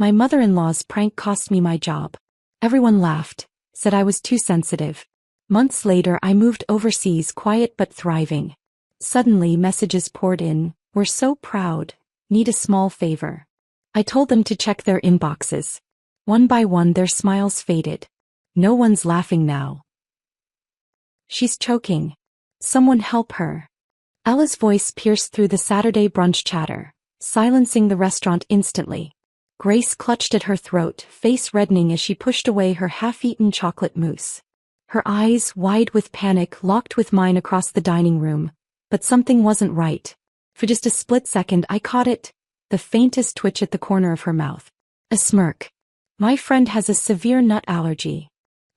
My mother-in-law's prank cost me my job. Everyone laughed, said I was too sensitive. Months later I moved overseas, quiet but thriving. Suddenly messages poured in, "We're so proud, need a small favor." I told them to check their inboxes. One by one their smiles faded. "No one's laughing now. She's choking. Someone help her." Ella's voice pierced through the Saturday brunch chatter, silencing the restaurant instantly. Grace clutched at her throat, face reddening as she pushed away her half-eaten chocolate mousse. Her eyes, wide with panic, locked with mine across the dining room. But something wasn't right. For just a split second I caught it, the faintest twitch at the corner of her mouth. A smirk. "My friend has a severe nut allergy."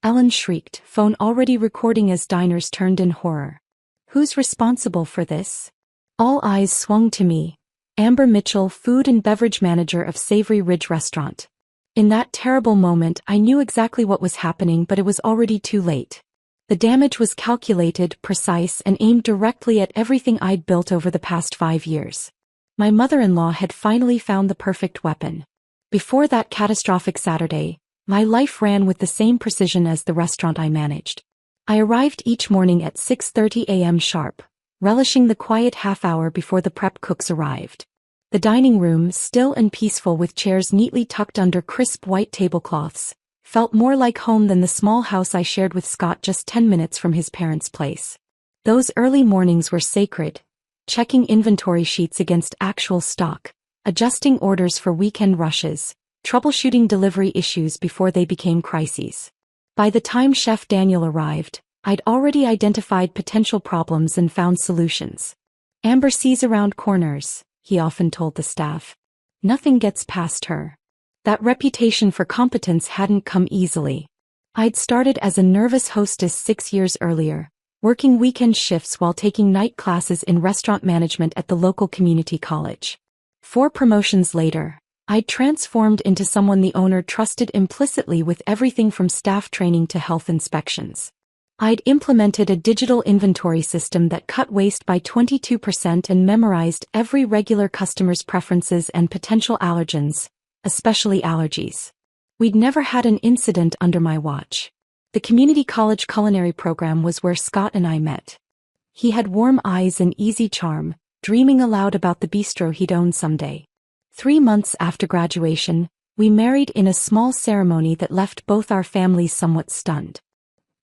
Ellen shrieked, phone already recording as diners turned in horror. "Who's responsible for this?" All eyes swung to me. Amber Mitchell, food and beverage manager of Savory Ridge Restaurant. In that terrible moment I knew exactly what was happening, but it was already too late. The damage was calculated, precise, and aimed directly at everything I'd built over the past 5 years. My mother-in-law had finally found the perfect weapon. Before that catastrophic Saturday, my life ran with the same precision as the restaurant I managed. I arrived each morning at 6:30 a.m. sharp, relishing the quiet half-hour before the prep cooks arrived. The dining room, still and peaceful with chairs neatly tucked under crisp white tablecloths, felt more like home than the small house I shared with Scott just 10 minutes from his parents' place. Those early mornings were sacred, checking inventory sheets against actual stock, adjusting orders for weekend rushes, troubleshooting delivery issues before they became crises. By the time Chef Daniel arrived, I'd already identified potential problems and found solutions. "Amber sees around corners," he often told the staff. "Nothing gets past her." That reputation for competence hadn't come easily. I'd started as a nervous hostess 6 years earlier, working weekend shifts while taking night classes in restaurant management at the local community college. 4 promotions later, I'd transformed into someone the owner trusted implicitly with everything from staff training to health inspections. I'd implemented a digital inventory system that cut waste by 22% and memorized every regular customer's preferences and potential allergens, especially allergies. We'd never had an incident under my watch. The community college culinary program was where Scott and I met. He had warm eyes and easy charm, dreaming aloud about the bistro he'd own someday. 3 months after graduation, we married in a small ceremony that left both our families somewhat stunned.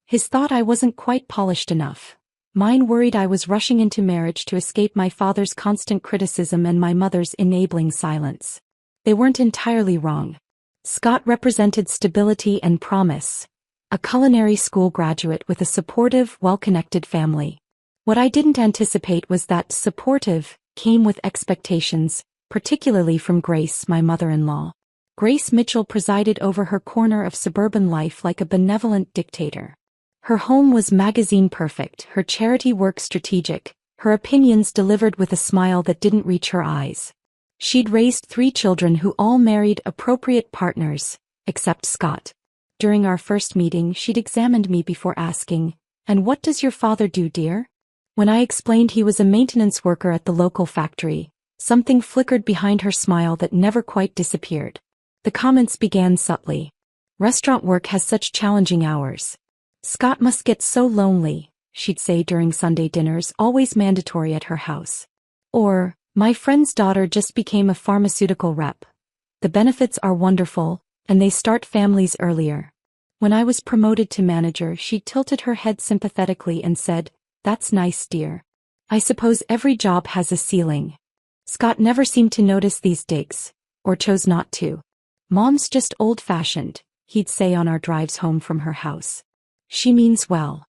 His thought I wasn't quite polished enough. Mine worried I was rushing into marriage to escape my father's constant criticism and my mother's enabling silence. They weren't entirely wrong. Scott represented stability and promise, a culinary school graduate with a supportive, well-connected family. What I didn't anticipate was that supportive came with expectations, particularly from Grace, my mother-in-law. Grace Mitchell presided over her corner of suburban life like a benevolent dictator. Her home was magazine perfect, her charity work strategic, her opinions delivered with a smile that didn't reach her eyes. She'd raised 3 children who all married appropriate partners, except Scott. During our first meeting, she'd examined me before asking, "And what does your father do, dear?" When I explained he was a maintenance worker at the local factory, something flickered behind her smile that never quite disappeared. The comments began subtly. "Restaurant work has such challenging hours. Scott must get so lonely," she'd say during Sunday dinners, always mandatory at her house. Or, "My friend's daughter just became a pharmaceutical rep. The benefits are wonderful, and they start families earlier." When I was promoted to manager, she tilted her head sympathetically and said, "That's nice, dear. I suppose every job has a ceiling." Scott never seemed to notice these digs, or chose not to. "Mom's just old-fashioned," he'd say on our drives home from her house. "She means well."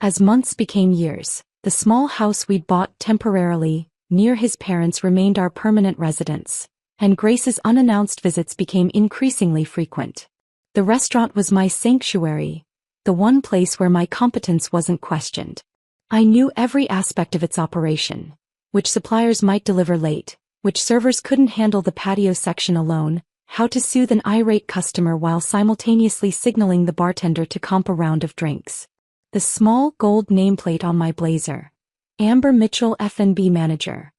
As months became years, the small house we'd bought temporarily, near his parents, remained our permanent residence, and Grace's unannounced visits became increasingly frequent. The restaurant was my sanctuary, the one place where my competence wasn't questioned. I knew every aspect of its operation, which suppliers might deliver late, which servers couldn't handle the patio section alone, how to soothe an irate customer while simultaneously signaling the bartender to comp a round of drinks. The small gold nameplate on my blazer, "Amber Mitchell F&B Manager,"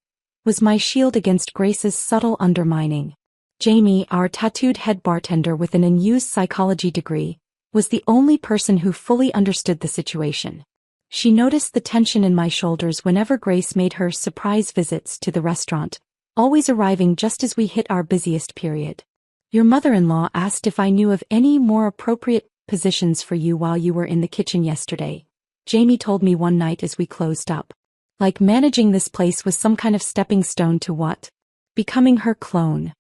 was my shield against Grace's subtle undermining. Jamie, our tattooed head bartender with an unused psychology degree, was the only person who fully understood the situation. She noticed the tension in my shoulders whenever Grace made her surprise visits to the restaurant, always arriving just as we hit our busiest period. Your mother-in-law asked if I knew of any more appropriate positions for you while you were in the kitchen yesterday, Jamie told me one night as we closed up. Like managing this place was some kind of stepping stone to what? Becoming her clone.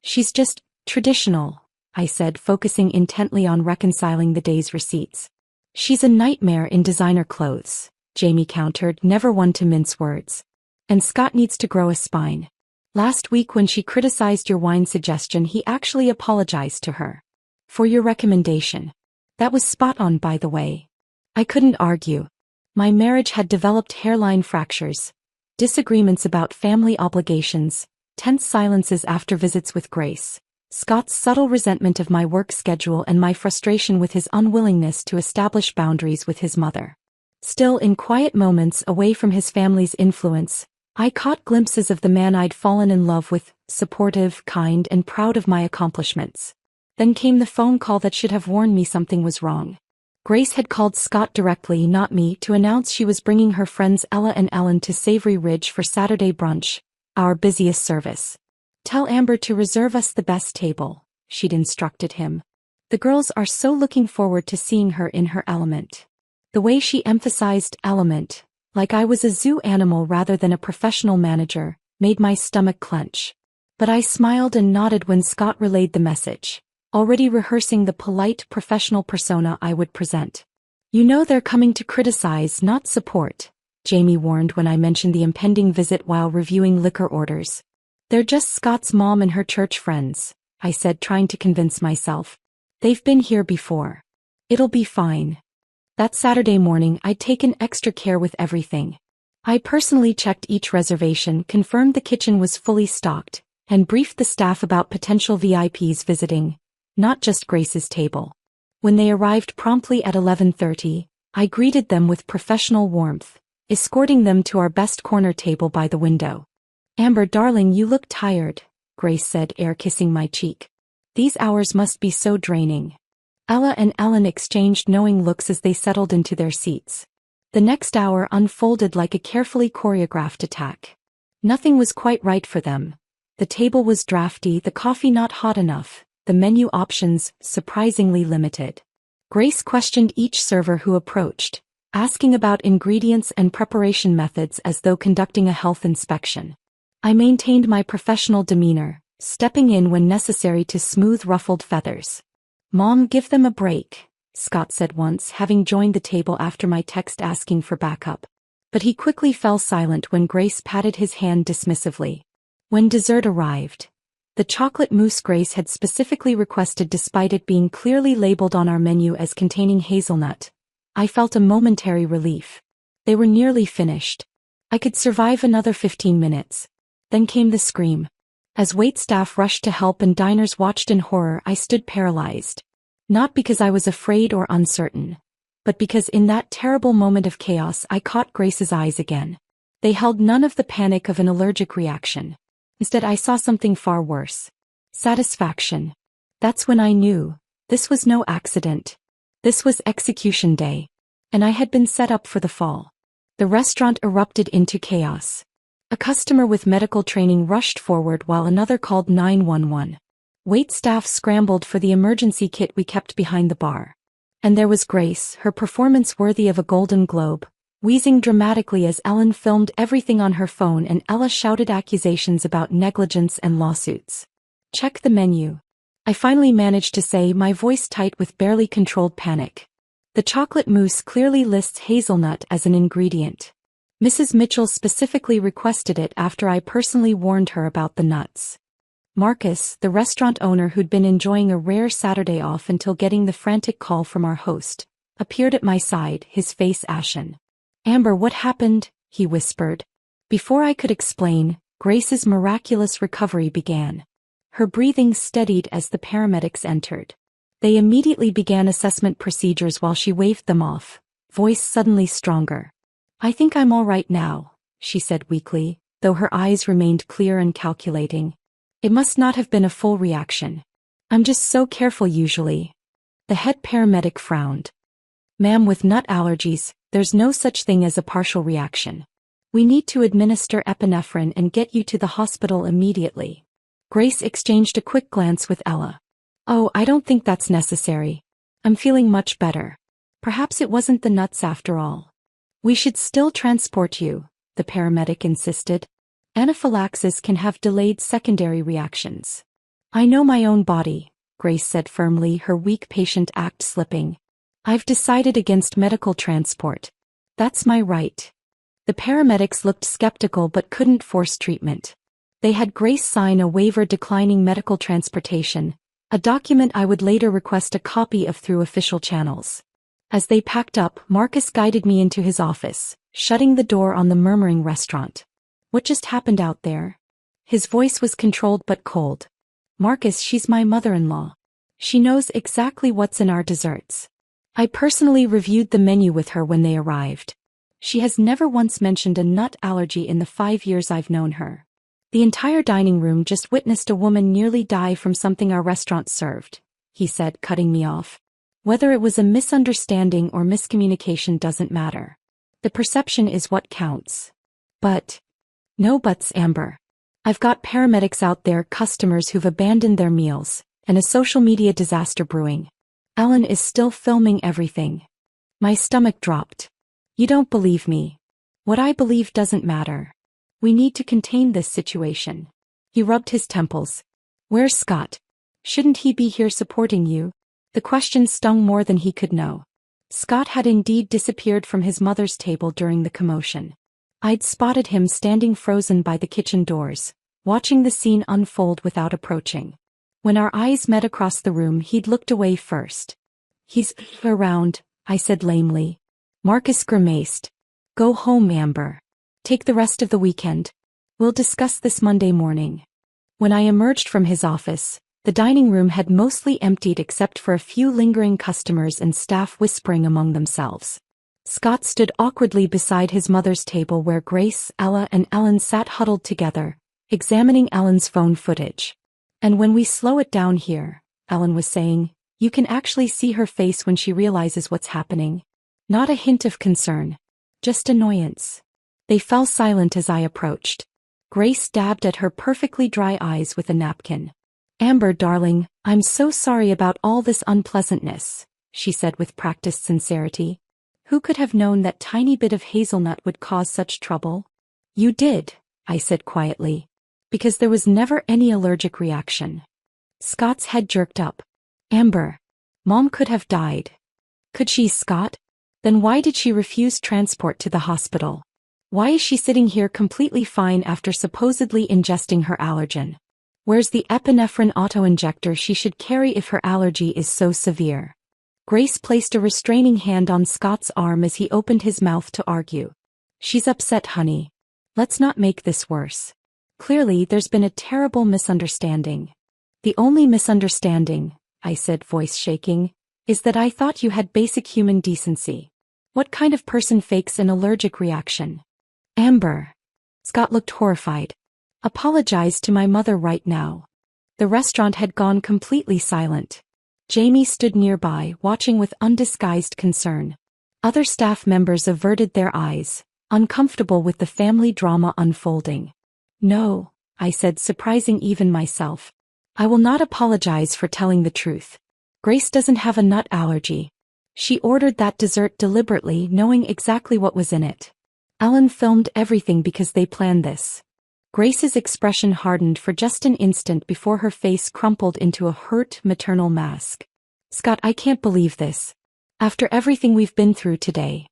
She's just traditional, I said, focusing intently on reconciling the day's receipts. She's a nightmare in designer clothes, Jamie countered, never one to mince words. And Scott needs to grow a spine. Last week when she criticized your wine suggestion, he actually apologized to her. For your recommendation. That was spot on, by the way. I couldn't argue. My marriage had developed hairline fractures, disagreements about family obligations, tense silences after visits with Grace, Scott's subtle resentment of my work schedule, and my frustration with his unwillingness to establish boundaries with his mother. Still, in quiet moments away from his family's influence, I caught glimpses of the man I'd fallen in love with, supportive, kind, and proud of my accomplishments. Then came the phone call that should have warned me something was wrong. Grace had called Scott directly, not me, to announce she was bringing her friends Ella and Ellen to Savory Ridge for Saturday brunch, our busiest service. Tell Amber to reserve us the best table, she'd instructed him. The girls are so looking forward to seeing her in her element. The way she emphasized element, like I was a zoo animal rather than a professional manager, made my stomach clench. But I smiled and nodded when Scott relayed the message, already rehearsing the polite professional persona I would present. You know they're coming to criticize, not support, Jamie warned when I mentioned the impending visit while reviewing liquor orders. They're just Scott's mom and her church friends, I said, trying to convince myself. They've been here before. It'll be fine. That Saturday morning I'd taken extra care with everything. I personally checked each reservation, confirmed the kitchen was fully stocked, and briefed the staff about potential VIPs visiting, not just Grace's table. When they arrived promptly at 11:30, I greeted them with professional warmth, escorting them to our best corner table by the window. Amber, darling, you look tired, Grace said, air kissing my cheek. These hours must be so draining. Ella and Ellen exchanged knowing looks as they settled into their seats. The next hour unfolded like a carefully choreographed attack. Nothing was quite right for them. The table was drafty, the coffee not hot enough, the menu options surprisingly limited. Grace questioned each server who approached, asking about ingredients and preparation methods as though conducting a health inspection. I maintained my professional demeanor, stepping in when necessary to smooth ruffled feathers. Mom, give them a break, Scott said once, having joined the table after my text asking for backup. But he quickly fell silent when Grace patted his hand dismissively. When dessert arrived, the chocolate mousse Grace had specifically requested despite it being clearly labeled on our menu as containing hazelnut, I felt a momentary relief. They were nearly finished. I could survive another 15 minutes. Then came the scream. As waitstaff rushed to help and diners watched in horror, I stood paralyzed. Not because I was afraid or uncertain, but because in that terrible moment of chaos I caught Grace's eyes again. They held none of the panic of an allergic reaction. Instead, I saw something far worse. Satisfaction. That's when I knew. This was no accident. This was execution day. And I had been set up for the fall. The restaurant erupted into chaos. A customer with medical training rushed forward while another called 911. Waitstaff scrambled for the emergency kit we kept behind the bar. And there was Grace, her performance worthy of a Golden Globe, wheezing dramatically as Ellen filmed everything on her phone and Ella shouted accusations about negligence and lawsuits. Check the menu. I finally managed to say, my voice tight with barely controlled panic. The chocolate mousse clearly lists hazelnut as an ingredient. Mrs. Mitchell specifically requested it after I personally warned her about the nuts. Marcus, the restaurant owner who'd been enjoying a rare Saturday off until getting the frantic call from our host, appeared at my side, his face ashen. Amber, what happened? He whispered. Before I could explain, Grace's miraculous recovery began. Her breathing steadied as the paramedics entered. They immediately began assessment procedures while she waved them off, voice suddenly stronger. I think I'm all right now, she said weakly, though her eyes remained clear and calculating. It must not have been a full reaction. I'm just so careful usually. The head paramedic frowned. Ma'am, with nut allergies, there's no such thing as a partial reaction. We need to administer epinephrine and get you to the hospital immediately. Grace exchanged a quick glance with Ella. Oh, I don't think that's necessary. I'm feeling much better. Perhaps it wasn't the nuts after all. We should still transport you, the paramedic insisted. Anaphylaxis can have delayed secondary reactions. I know my own body, Grace said firmly, her weak patient act slipping. I've decided against medical transport. That's my right. The paramedics looked skeptical but couldn't force treatment. They had Grace sign a waiver declining medical transportation, a document I would later request a copy of through official channels. As they packed up, Marcus guided me into his office, shutting the door on the murmuring restaurant. What just happened out there? His voice was controlled but cold. Marcus, she's my mother-in-law. She knows exactly what's in our desserts. I personally reviewed the menu with her when they arrived. She has never once mentioned a nut allergy in the 5 years I've known her. The entire dining room just witnessed a woman nearly die from something our restaurant served, he said, cutting me off. Whether it was a misunderstanding or miscommunication doesn't matter. The perception is what counts. But... No buts, Amber. I've got paramedics out there, customers who've abandoned their meals, and a social media disaster brewing. Ellen is still filming everything. My stomach dropped. You don't believe me. What I believe doesn't matter. We need to contain this situation. He rubbed his temples. Where's Scott? Shouldn't he be here supporting you? The question stung more than he could know. Scott had indeed disappeared from his mother's table during the commotion. I'd spotted him standing frozen by the kitchen doors, watching the scene unfold without approaching. When our eyes met across the room, he'd looked away first. He's around, I said lamely. Marcus grimaced. Go home, Amber. Take the rest of the weekend. We'll discuss this Monday morning. When I emerged from his office, the dining room had mostly emptied except for a few lingering customers and staff whispering among themselves. Scott stood awkwardly beside his mother's table where Grace, Ella, and Ellen sat huddled together, examining Ellen's phone footage. And when we slow it down here, Ellen was saying, you can actually see her face when she realizes what's happening. Not a hint of concern. Just annoyance. They fell silent as I approached. Grace dabbed at her perfectly dry eyes with a napkin. Amber, darling, I'm so sorry about all this unpleasantness, she said with practiced sincerity. Who could have known that tiny bit of hazelnut would cause such trouble? You did, I said quietly. Because there was never any allergic reaction. Scott's head jerked up. Amber. Mom could have died. Could she, Scott? Then why did she refuse transport to the hospital? Why is she sitting here completely fine after supposedly ingesting her allergen? Where's the epinephrine auto-injector she should carry if her allergy is so severe? Grace placed a restraining hand on Scott's arm as he opened his mouth to argue. She's upset, honey. Let's not make this worse. Clearly, there's been a terrible misunderstanding. The only misunderstanding, I said, voice shaking, is that I thought you had basic human decency. What kind of person fakes an allergic reaction? Amber. Scott looked horrified. Apologize to my mother right now. The restaurant had gone completely silent. Jamie stood nearby, watching with undisguised concern. Other staff members averted their eyes, uncomfortable with the family drama unfolding. No, I said, surprising even myself. I will not apologize for telling the truth. Grace doesn't have a nut allergy. She ordered that dessert deliberately, knowing exactly what was in it. Ellen filmed everything because they planned this. Grace's expression hardened for just an instant before her face crumpled into a hurt, maternal mask. Scott, I can't believe this. After everything we've been through today.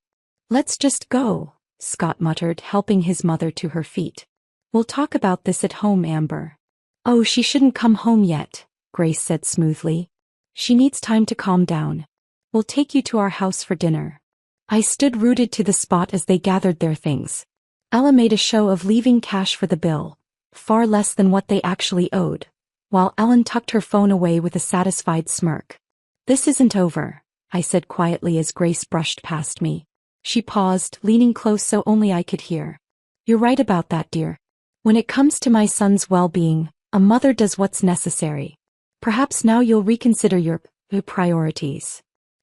Let's just go, Scott muttered, helping his mother to her feet. We'll talk about this at home, Amber. Oh, she shouldn't come home yet, Grace said smoothly. She needs time to calm down. We'll take you to our house for dinner. I stood rooted to the spot as they gathered their things. Ella made a show of leaving cash for the bill, far less than what they actually owed, while Ellen tucked her phone away with a satisfied smirk. This isn't over, I said quietly as Grace brushed past me. She paused, leaning close so only I could hear. You're right about that, dear. When it comes to my son's well-being, A mother does what's necessary. Perhaps now you'll reconsider your priorities.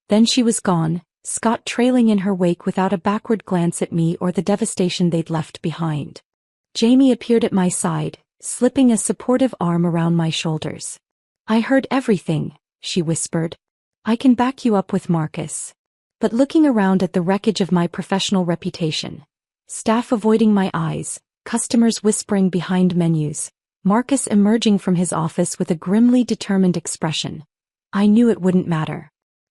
Then she was gone, Scott trailing in her wake without a backward glance at me or the devastation they'd left behind. Jamie appeared at my side, slipping a supportive arm around my shoulders. I heard everything, she whispered. I can back you up with Marcus. But looking around at the wreckage of my professional reputation, staff avoiding my eyes, customers whispering behind menus, Marcus emerging from his office with a grimly determined expression, I knew it wouldn't matter.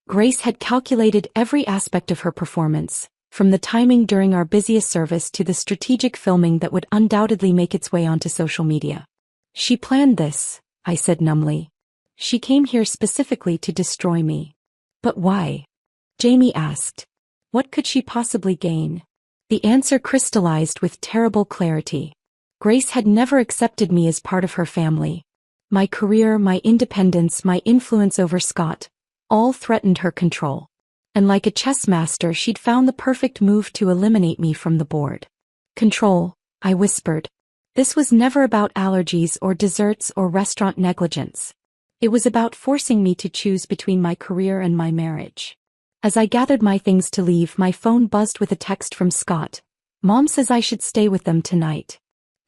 Grace had calculated every aspect of her performance, from the timing during our busiest service to the strategic filming that would undoubtedly make its way onto social media. She planned this, I said numbly. She came here specifically to destroy me. But why? Jamie asked. What could she possibly gain? The answer crystallized with terrible clarity. Grace had never accepted me as part of her family. My career, my independence, my influence over Scott, all threatened her control. And like a chess master, she'd found the perfect move to eliminate me from the board. Control, I whispered. This was never about allergies or desserts or restaurant negligence. It was about forcing me to choose between my career and my marriage. As I gathered my things to leave, my phone buzzed with a text from Scott. Mom says I should stay with them tonight.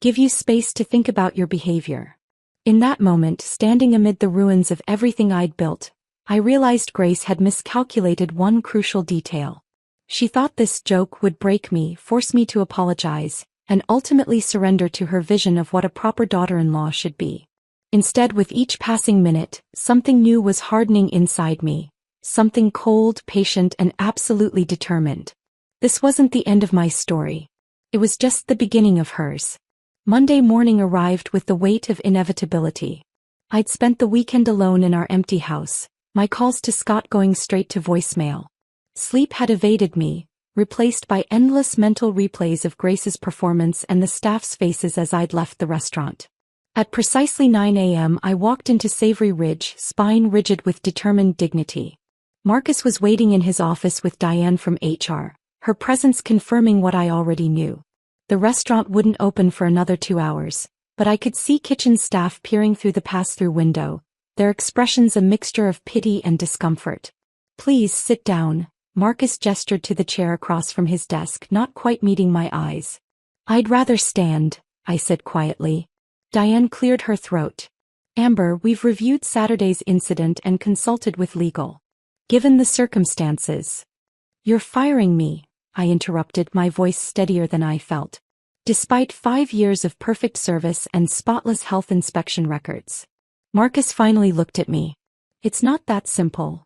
Give you space to think about your behavior. In that moment, standing amid the ruins of everything I'd built, I realized Grace had miscalculated one crucial detail. She thought this joke would break me, force me to apologize, and ultimately surrender to her vision of what a proper daughter-in-law should be. Instead, with each passing minute, something new was hardening inside me, something cold, patient, and absolutely determined. This wasn't the end of my story. It was just the beginning of hers. Monday morning arrived with the weight of inevitability. I'd spent the weekend alone in our empty house, my calls to Scott going straight to voicemail. Sleep had evaded me, replaced by endless mental replays of Grace's performance and the staff's faces as I'd left the restaurant. At precisely 9 a.m. I walked into Savory Ridge, spine rigid with determined dignity. Marcus was waiting in his office with Diane from HR, her presence confirming what I already knew. The restaurant wouldn't open for another 2 hours, but I could see kitchen staff peering through the pass-through window, their expressions a mixture of pity and discomfort. Please sit down, Marcus gestured to the chair across from his desk, not quite meeting my eyes. I'd rather stand, I said quietly. Diane cleared her throat. Amber, we've reviewed Saturday's incident and consulted with legal. Given the circumstances. You're firing me, I interrupted, my voice steadier than I felt. Despite 5 years of perfect service and spotless health inspection records. Marcus finally looked at me. It's not that simple.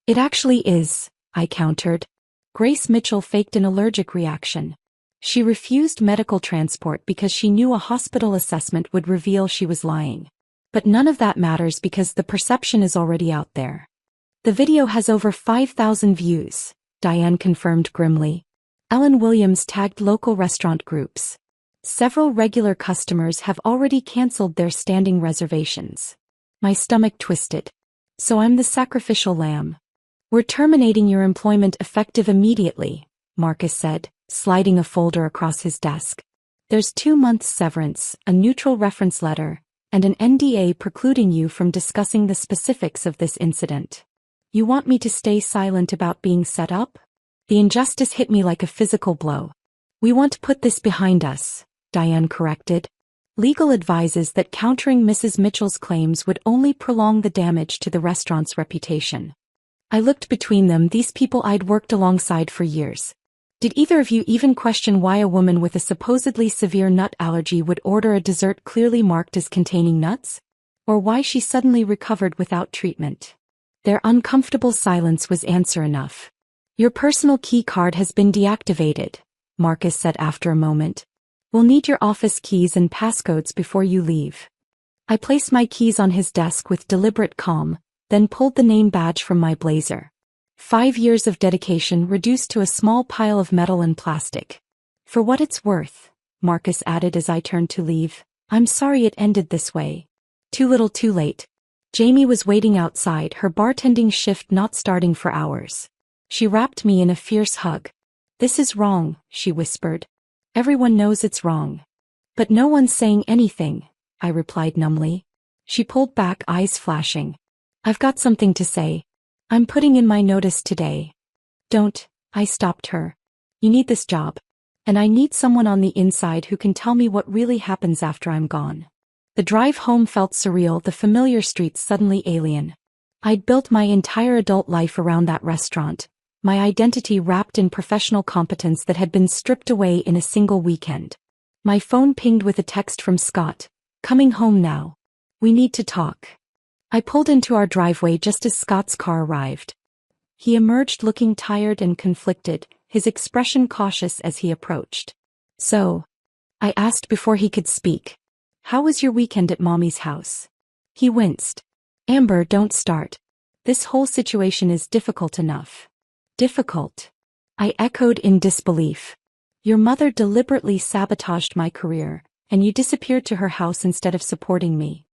It actually is, I countered. Grace Mitchell faked an allergic reaction. She refused medical transport because she knew a hospital assessment would reveal she was lying. But none of that matters because the perception is already out there. The video has over 5,000 views, Diane confirmed grimly. Ellen Williams tagged local restaurant groups. Several regular customers have already canceled their standing reservations. My stomach twisted. So I'm the sacrificial lamb. We're terminating your employment effective immediately, Marcus said, sliding a folder across his desk. There's 2 months severance, a neutral reference letter, and an NDA precluding you from discussing the specifics of this incident. You want me to stay silent about being set up? The injustice hit me like a physical blow. We want to put this behind us, Diane corrected. Legal advises that countering Mrs. Mitchell's claims would only prolong the damage to the restaurant's reputation. I looked between them, these people I'd worked alongside for years. Did either of you even question why a woman with a supposedly severe nut allergy would order a dessert clearly marked as containing nuts? Or why she suddenly recovered without treatment? Their uncomfortable silence was answer enough. Your personal key card has been deactivated, Marcus said after a moment. We'll need your office keys and passcodes before you leave. I placed my keys on his desk with deliberate calm, then pulled the name badge from my blazer. 5 years of dedication reduced to a small pile of metal and plastic. For what it's worth, Marcus added as I turned to leave, I'm sorry it ended this way. Too little too late. Jamie was waiting outside, her bartending shift not starting for hours. She wrapped me in a fierce hug. This is wrong, she whispered. Everyone knows it's wrong. But no one's saying anything, I replied numbly. She pulled back, eyes flashing. I've got something to say. I'm putting in my notice today. Don't, I stopped her. You need this job. And I need someone on the inside who can tell me what really happens after I'm gone. The drive home felt surreal, the familiar streets suddenly alien. I'd built my entire adult life around that restaurant, my identity wrapped in professional competence that had been stripped away in a single weekend. My phone pinged with a text from Scott. Coming home now. We need to talk. I pulled into our driveway just as Scott's car arrived. He emerged looking tired and conflicted, his expression cautious as he approached. So, I asked before he could speak. How was your weekend at Mommy's house? He winced. Amber, don't start. This whole situation is difficult enough. Difficult? I echoed in disbelief. Your mother deliberately sabotaged my career, and you disappeared to her house instead of supporting me.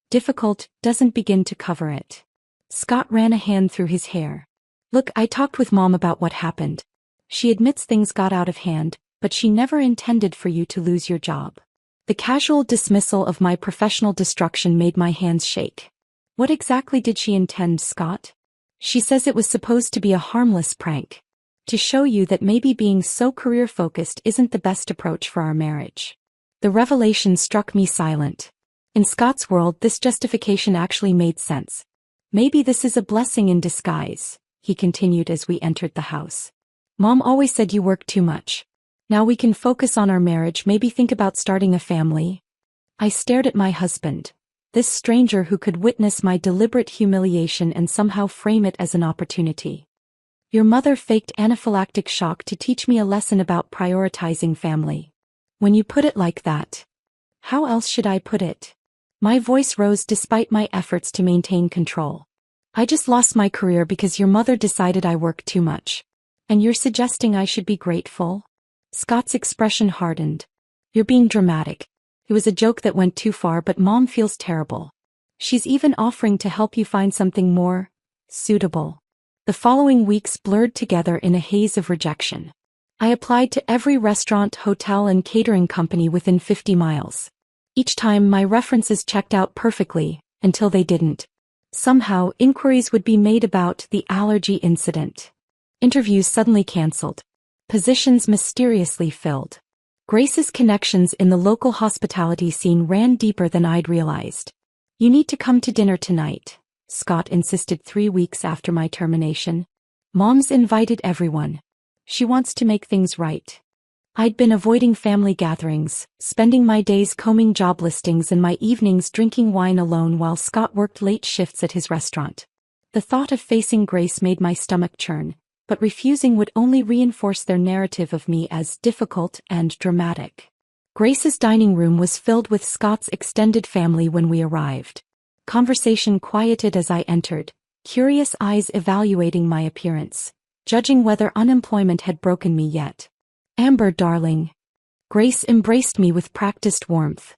Difficult doesn't begin to cover it. Scott ran a hand through his hair. Look, I talked with Mom about what happened. She admits things got out of hand, but she never intended for you to lose your job. The casual dismissal of my professional destruction made my hands shake. What exactly did she intend, Scott? She says it was supposed to be a harmless prank. To show you that maybe being so career-focused isn't the best approach for our marriage. The revelation struck me silent. In Scott's world, this justification actually made sense. Maybe this is a blessing in disguise, he continued as we entered the house. Mom always said you work too much. Now we can focus on our marriage, maybe think about starting a family. I stared at my husband, this stranger who could witness my deliberate humiliation and somehow frame it as an opportunity. Your mother faked anaphylactic shock to teach me a lesson about prioritizing family. When you put it like that. How else should I put it? My voice rose despite my efforts to maintain control. I just lost my career because your mother decided I worked too much. And you're suggesting I should be grateful? Scott's expression hardened. You're being dramatic. It was a joke that went too far, but Mom feels terrible. She's even offering to help you find something more suitable. The following weeks blurred together in a haze of rejection. I applied to every restaurant, hotel, and catering company within 50 miles. Each time my references checked out perfectly, until they didn't. Somehow, inquiries would be made about the allergy incident. Interviews suddenly canceled. Positions mysteriously filled. Grace's connections in the local hospitality scene ran deeper than I'd realized. You need to come to dinner tonight, Scott insisted 3 weeks after my termination. Mom's invited everyone. She wants to make things right. I'd been avoiding family gatherings, spending my days combing job listings and my evenings drinking wine alone while Scott worked late shifts at his restaurant. The thought of facing Grace made my stomach churn, but refusing would only reinforce their narrative of me as difficult and dramatic. Grace's dining room was filled with Scott's extended family when we arrived. Conversation quieted as I entered, curious eyes evaluating my appearance, judging whether unemployment had broken me yet. Amber, darling. Grace embraced me with practiced warmth.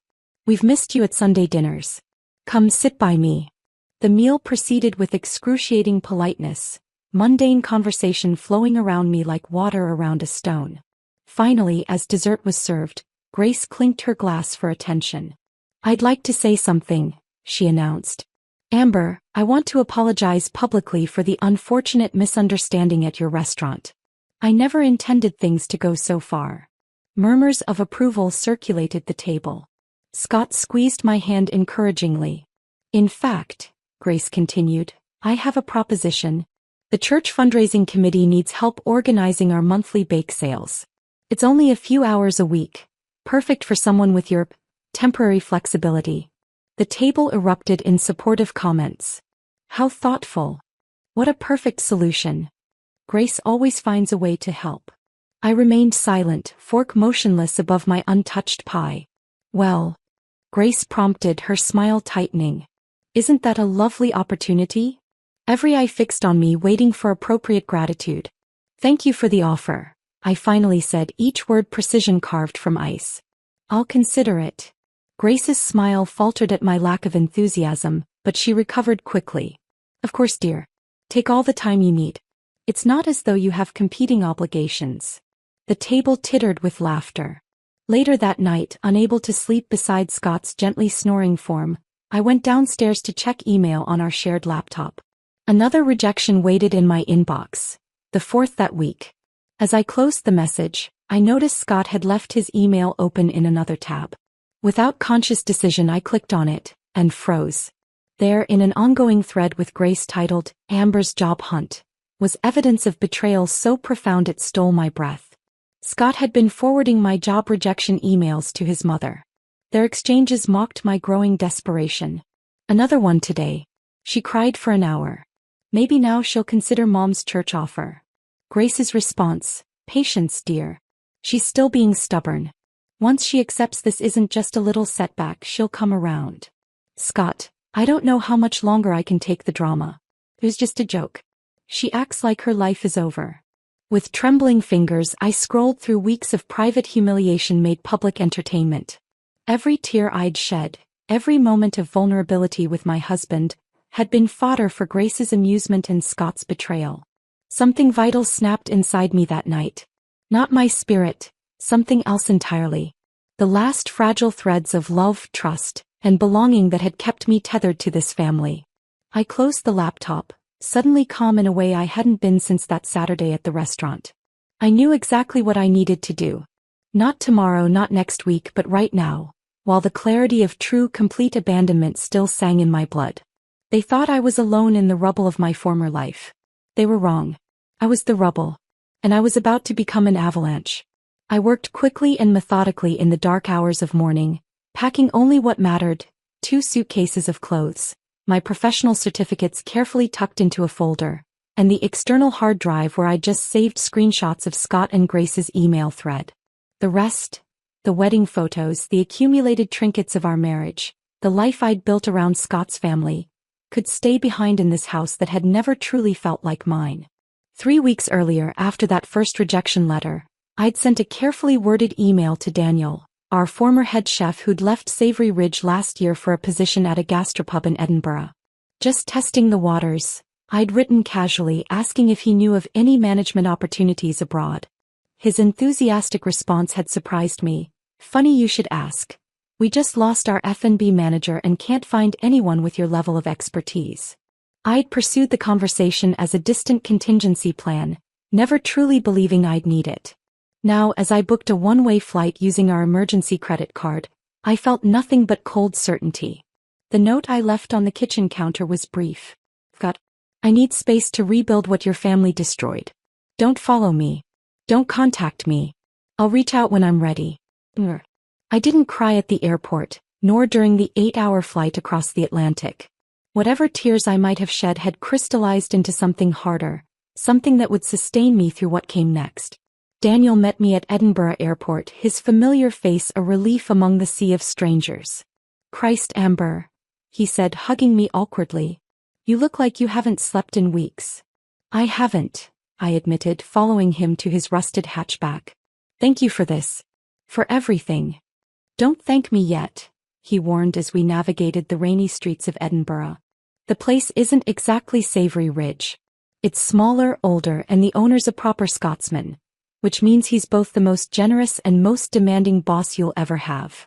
We've missed you at Sunday dinners. Come sit by me. The meal proceeded with excruciating politeness, mundane conversation flowing around me like water around a stone. Finally, as dessert was served, Grace clinked her glass for attention. I'd like to say something, she announced. Amber, I want to apologize publicly for the unfortunate misunderstanding at your restaurant. I never intended things to go so far. Murmurs of approval circulated the table. Scott squeezed my hand encouragingly. In fact, Grace continued, I have a proposition. The church fundraising committee needs help organizing our monthly bake sales. It's only a few hours a week, perfect for someone with your temporary flexibility. The table erupted in supportive comments. How thoughtful. What a perfect solution. Grace always finds a way to help. I remained silent, fork motionless above my untouched pie. Well, Grace prompted, her smile tightening. Isn't that a lovely opportunity? Every eye fixed on me, waiting for appropriate gratitude. Thank you for the offer, I finally said, each word precision carved from ice. I'll consider it. Grace's smile faltered at my lack of enthusiasm, but she recovered quickly. Of course, dear. Take all the time you need. It's not as though you have competing obligations. The table tittered with laughter. Later that night, unable to sleep beside Scott's gently snoring form, I went downstairs to check email on our shared laptop. Another rejection waited in my inbox, the fourth that week. As I closed the message, I noticed Scott had left his email open in another tab. Without conscious decision, I clicked on it and froze. There, in an ongoing thread with Grace titled, "Amber's Job Hunt," was evidence of betrayal so profound it stole my breath. Scott had been forwarding my job rejection emails to his mother. Their exchanges mocked my growing desperation. "Another one today." She cried for an hour. "Maybe now she'll consider Mom's church offer." Grace's response, "Patience, dear. She's still being stubborn. Once she accepts this isn't just a little setback, she'll come around." Scott, "I don't know how much longer I can take the drama. It was just a joke. She acts like her life is over." With trembling fingers, I scrolled through weeks of private humiliation made public entertainment. Every tear I'd shed, every moment of vulnerability with my husband, had been fodder for Grace's amusement and Scott's betrayal. Something vital snapped inside me that night. Not my spirit, something else entirely. The last fragile threads of love, trust, and belonging that had kept me tethered to this family. I closed the laptop, suddenly calm in a way I hadn't been since that Saturday at the restaurant. I knew exactly what I needed to do. Not tomorrow, not next week, but right now, while the clarity of true, complete abandonment still sang in my blood. They thought I was alone in the rubble of my former life. They were wrong. I was the rubble. And I was about to become an avalanche. I worked quickly and methodically in the dark hours of morning, packing only what mattered: 2 suitcases of clothes, my professional certificates carefully tucked into a folder, and the external hard drive where I'd just saved screenshots of Scott and Grace's email thread. The rest, the wedding photos, the accumulated trinkets of our marriage, the life I'd built around Scott's family, could stay behind in this house that had never truly felt like mine. 3 weeks earlier, after that first rejection letter, I'd sent a carefully worded email to Daniel, our former head chef who'd left Savory Ridge last year for a position at a gastropub in Edinburgh. Just testing the waters, I'd written casually asking if he knew of any management opportunities abroad. His enthusiastic response had surprised me. "Funny you should ask. We just lost our F&B manager and can't find anyone with your level of expertise." I'd pursued the conversation as a distant contingency plan, never truly believing I'd need it. Now, as I booked a one-way flight using our emergency credit card, I felt nothing but cold certainty. The note I left on the kitchen counter was brief. "Scott, I need space to rebuild what your family destroyed. Don't follow me. Don't contact me. I'll reach out when I'm ready." I didn't cry at the airport, nor during the 8-hour flight across the Atlantic. Whatever tears I might have shed had crystallized into something harder, something that would sustain me through what came next. Daniel met me at Edinburgh Airport, his familiar face a relief among the sea of strangers. "Christ, Amber," he said, hugging me awkwardly. "You look like you haven't slept in weeks." "I haven't," I admitted, following him to his rusted hatchback. "Thank you for this. For everything." "Don't thank me yet," he warned as we navigated the rainy streets of Edinburgh. "The place isn't exactly Savory Ridge. It's smaller, older, and the owner's a proper Scotsman, which means he's both the most generous and most demanding boss you'll ever have."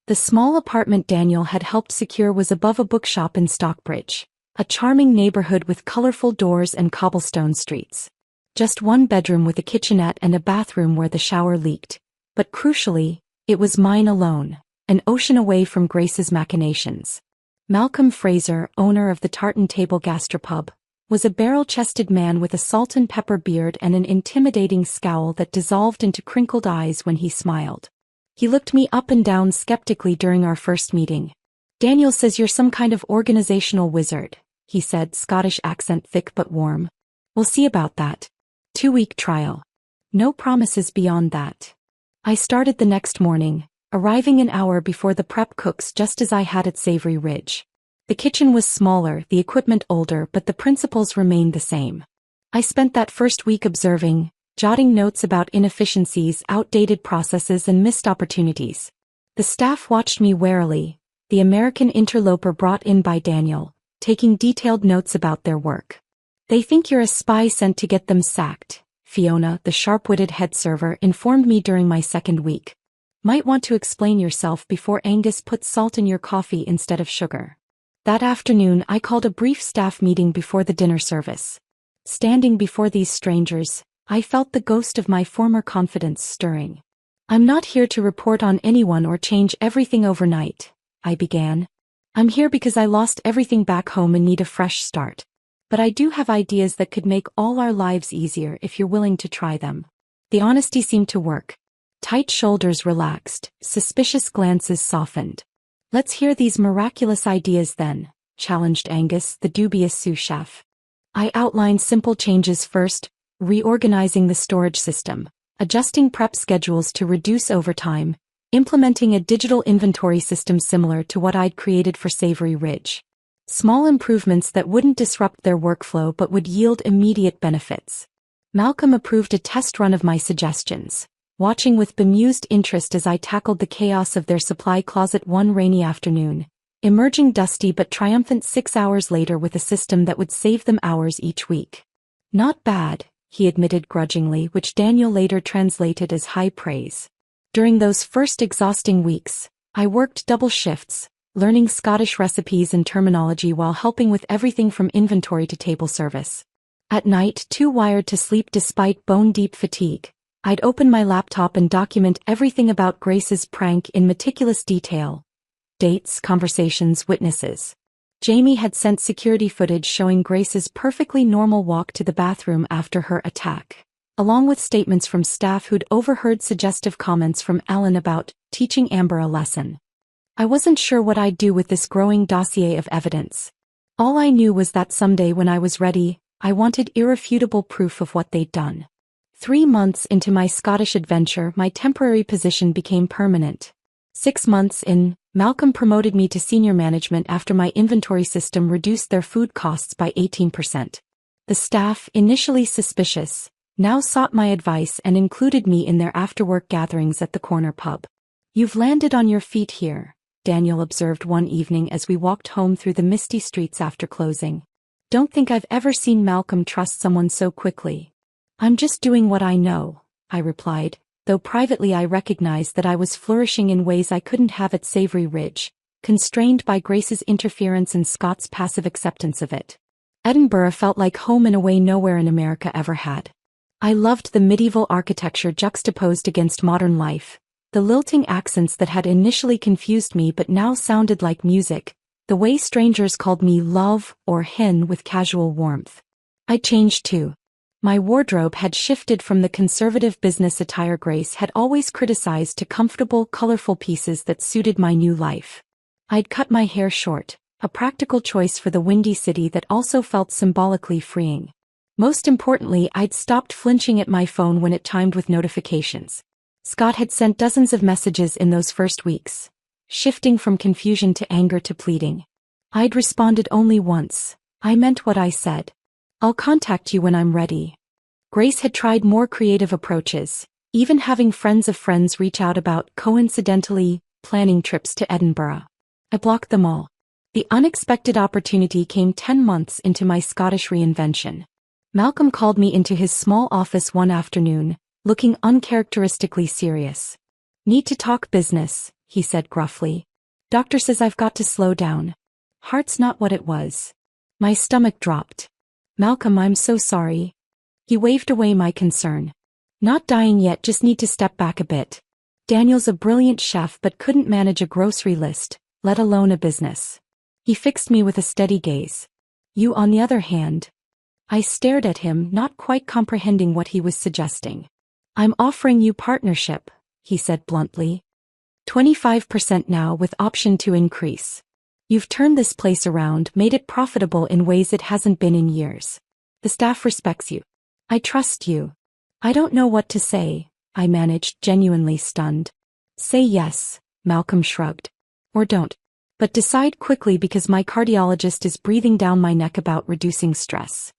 The small apartment Daniel had helped secure was above a bookshop in Stockbridge, a charming neighborhood with colorful doors and cobblestone streets. Just one bedroom with a kitchenette and a bathroom where the shower leaked, but crucially, it was mine alone, an ocean away from Grace's machinations. Malcolm Fraser, owner of the Tartan Table Gastropub, was a barrel-chested man with a salt and pepper beard and an intimidating scowl that dissolved into crinkled eyes when he smiled. He looked me up and down skeptically during our first meeting. "Daniel says you're some kind of organizational wizard," he said, Scottish accent thick but warm. "We'll see about that. 2-week trial. No promises beyond that." I started the next morning, arriving an hour before the prep cooks just as I had at Savory Ridge. The kitchen was smaller, the equipment older, but the principles remained the same. I spent that first week observing, jotting notes about inefficiencies, outdated processes, and missed opportunities. The staff watched me warily, the American interloper brought in by Daniel, taking detailed notes about their work. "They think you're a spy sent to get them sacked," Fiona, the sharp-witted head server, informed me during my second week. "Might want to explain yourself before Angus puts salt in your coffee instead of sugar." That afternoon I called a brief staff meeting before the dinner service. Standing before these strangers, I felt the ghost of my former confidence stirring. "I'm not here to report on anyone or change everything overnight," I began. "I'm here because I lost everything back home and need a fresh start. But I do have ideas that could make all our lives easier if you're willing to try them." The honesty seemed to work. Tight shoulders relaxed, suspicious glances softened. "Let's hear these miraculous ideas then," challenged Angus, the dubious sous chef. I outlined simple changes first: reorganizing the storage system, adjusting prep schedules to reduce overtime, implementing a digital inventory system similar to what I'd created for Savory Ridge. Small improvements that wouldn't disrupt their workflow but would yield immediate benefits. Malcolm approved a test run of my suggestions, watching with bemused interest as I tackled the chaos of their supply closet one rainy afternoon, emerging dusty but triumphant 6 hours later with a system that would save them hours each week. "Not bad," he admitted grudgingly, which Daniel later translated as high praise. During those first exhausting weeks, I worked double shifts, learning Scottish recipes and terminology while helping with everything from inventory to table service. At night, too wired to sleep despite bone-deep fatigue, I'd open my laptop and document everything about Grace's prank in meticulous detail. Dates, conversations, witnesses. Jamie had sent security footage showing Grace's perfectly normal walk to the bathroom after her attack, along with statements from staff who'd overheard suggestive comments from Ellen about teaching Amber a lesson. I wasn't sure what I'd do with this growing dossier of evidence. All I knew was that someday when I was ready, I wanted irrefutable proof of what they'd done. 3 months into my Scottish adventure, my temporary position became permanent. 6 months in, Malcolm promoted me to senior management after my inventory system reduced their food costs by 18%. The staff, initially suspicious, now sought my advice and included me in their after-work gatherings at the corner pub. "You've landed on your feet here," Daniel observed one evening as we walked home through the misty streets after closing. "Don't think I've ever seen Malcolm trust someone so quickly." "I'm just doing what I know," I replied, though privately I recognized that I was flourishing in ways I couldn't have at Savory Ridge, constrained by Grace's interference and Scott's passive acceptance of it. Edinburgh felt like home in a way nowhere in America ever had. I loved the medieval architecture juxtaposed against modern life, the lilting accents that had initially confused me but now sounded like music, the way strangers called me love or hen with casual warmth. I changed too. My wardrobe had shifted from the conservative business attire Grace had always criticized to comfortable, colorful pieces that suited my new life. I'd cut my hair short, a practical choice for the windy city that also felt symbolically freeing. Most importantly, I'd stopped flinching at my phone when it chimed with notifications. Scott had sent dozens of messages in those first weeks, shifting from confusion to anger to pleading. I'd responded only once. I meant what I said. "I'll contact you when I'm ready." Grace had tried more creative approaches, even having friends of friends reach out about, coincidentally, planning trips to Edinburgh. I blocked them all. The unexpected opportunity came 10 months into my Scottish reinvention. Malcolm called me into his small office one afternoon, looking uncharacteristically serious. "Need to talk business," he said gruffly. "Doctor says I've got to slow down." Heart's not what it was. My stomach dropped. "Malcolm, I'm so sorry." He waved away my concern. "Not dying yet, just need to step back a bit. Daniel's a brilliant chef but couldn't manage a grocery list, let alone a business." He fixed me with a steady gaze. "You on the other hand." I stared at him, not quite comprehending what he was suggesting. "I'm offering you partnership," he said bluntly. 25% now with option to increase. You've turned this place around, made it profitable in ways it hasn't been in years. The staff respects you. I trust you." "I don't know what to say," I managed, genuinely stunned. "Say yes," Malcolm shrugged. "Or don't. But decide quickly because my cardiologist is breathing down my neck about reducing stress."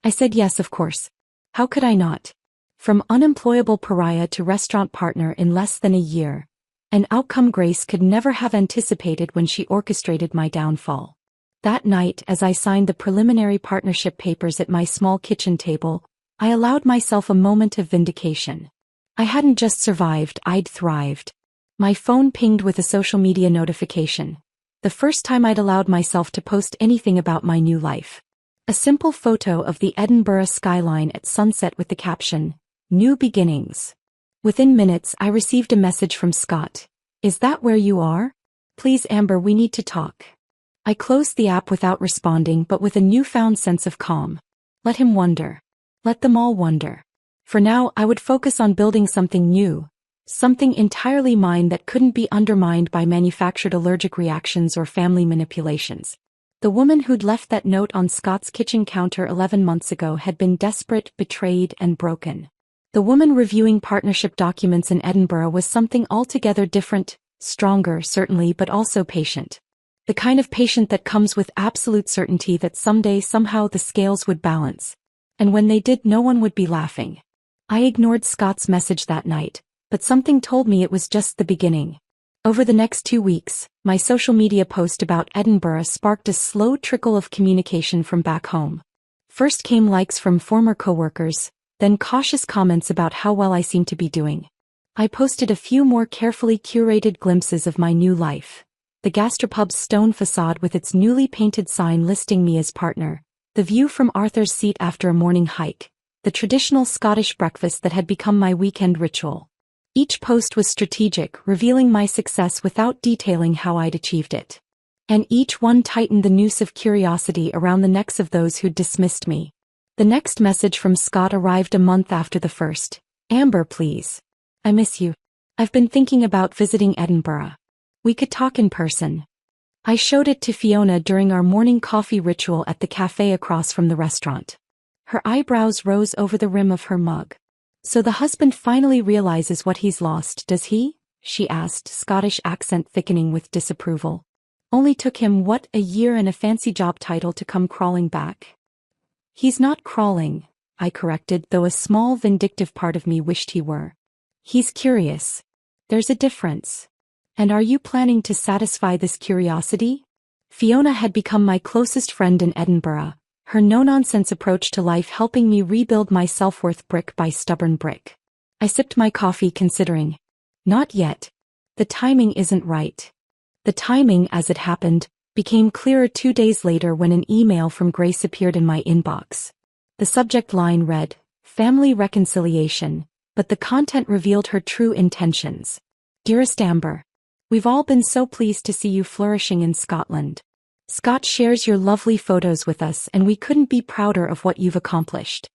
I said yes, of course. How could I not? From unemployable pariah to restaurant partner in less than a year, an outcome Grace could never have anticipated when she orchestrated my downfall. That night, as I signed the preliminary partnership papers at my small kitchen table, I allowed myself a moment of vindication. I hadn't just survived, I'd thrived. My phone pinged with a social media notification. The first time I'd allowed myself to post anything about my new life. A simple photo of the Edinburgh skyline at sunset with the caption, "New Beginnings." Within minutes I received a message from Scott. "Is that where you are? Please Amber, we need to talk." I closed the app without responding, but with a newfound sense of calm. Let him wonder. Let them all wonder. For now I would focus on building something new. Something entirely mine that couldn't be undermined by manufactured allergic reactions or family manipulations. The woman who'd left that note on Scott's kitchen counter 11 months ago had been desperate, betrayed, and broken. The woman reviewing partnership documents in Edinburgh was something altogether different, stronger certainly, but also patient. The kind of patient that comes with absolute certainty that someday somehow the scales would balance. And when they did, no one would be laughing. I ignored Scott's message that night, but something told me it was just the beginning. Over the next 2 weeks, my social media post about Edinburgh sparked a slow trickle of communication from back home. First came likes from former coworkers, then cautious comments about how well I seemed to be doing. I posted a few more carefully curated glimpses of my new life. The gastropub's stone facade with its newly painted sign listing me as partner, the view from Arthur's Seat after a morning hike, the traditional Scottish breakfast that had become my weekend ritual. Each post was strategic, revealing my success without detailing how I'd achieved it. And each one tightened the noose of curiosity around the necks of those who'd dismissed me. The next message from Scott arrived a month after the first. "Amber, please. I miss you. I've been thinking about visiting Edinburgh. We could talk in person." I showed it to Fiona during our morning coffee ritual at the cafe across from the restaurant. Her eyebrows rose over the rim of her mug. "So the husband finally realizes what he's lost, does he?" she asked, Scottish accent thickening with disapproval. "Only took him, what, a year and a fancy job title to come crawling back?" "He's not crawling," I corrected, though a small vindictive part of me wished he were. "He's curious. There's a difference. And are you planning to satisfy this curiosity?" Fiona had become my closest friend in Edinburgh, her no-nonsense approach to life helping me rebuild my self-worth brick by stubborn brick. I sipped my coffee, considering. Not yet. The timing isn't right. The timing, as it happened, became clearer 2 days later when an email from Grace appeared in my inbox. The subject line read, "Family Reconciliation," but the content revealed her true intentions. "Dearest Amber, we've all been so pleased to see you flourishing in Scotland. Scott shares your lovely photos with us, and we couldn't be prouder of what you've accomplished.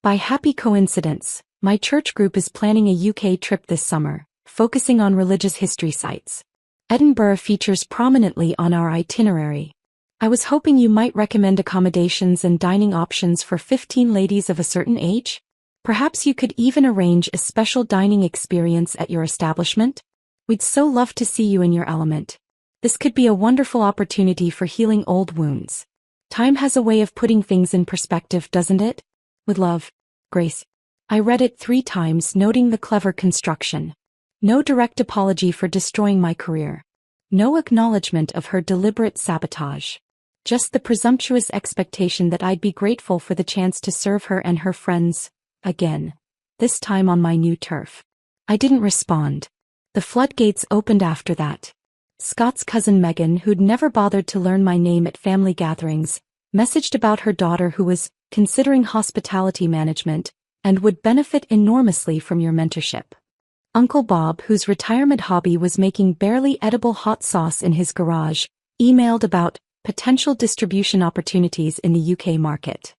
By happy coincidence, my church group is planning a UK trip this summer, focusing on religious history sites. Edinburgh features prominently on our itinerary. I was hoping you might recommend accommodations and dining options for 15 ladies of a certain age. Perhaps you could even arrange a special dining experience at your establishment. We'd so love to see you in your element. This could be a wonderful opportunity for healing old wounds. Time has a way of putting things in perspective, doesn't it? With love, Grace." I read it 3 times, noting the clever construction. No direct apology for destroying my career. No acknowledgement of her deliberate sabotage. Just the presumptuous expectation that I'd be grateful for the chance to serve her and her friends, again. This time on my new turf. I didn't respond. The floodgates opened after that. Scott's cousin Megan, who'd never bothered to learn my name at family gatherings, messaged about her daughter who was considering hospitality management and would benefit enormously from your mentorship. Uncle Bob, whose retirement hobby was making barely edible hot sauce in his garage, emailed about potential distribution opportunities in the UK market.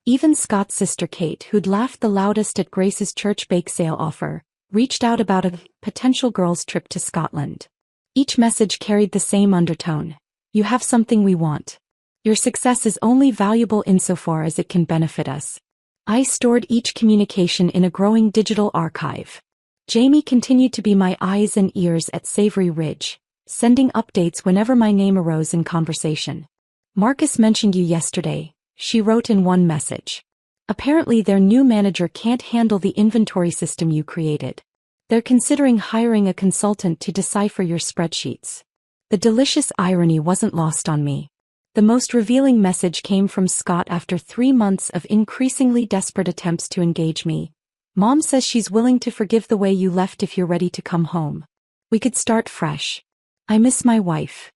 Even Scott's sister Kate, who'd laughed the loudest at Grace's church bake sale offer, reached out about a potential girls' trip to Scotland. Each message carried the same undertone. "You have something we want. Your success is only valuable insofar as it can benefit us." I stored each communication in a growing digital archive. Jamie continued to be my eyes and ears at Savory Ridge, sending updates whenever my name arose in conversation. "Marcus mentioned you yesterday," she wrote in one message. "Apparently their new manager can't handle the inventory system you created. They're considering hiring a consultant to decipher your spreadsheets." The delicious irony wasn't lost on me. The most revealing message came from Scott after 3 months of increasingly desperate attempts to engage me. "Mom says she's willing to forgive the way you left if you're ready to come home. We could start fresh. I miss my wife.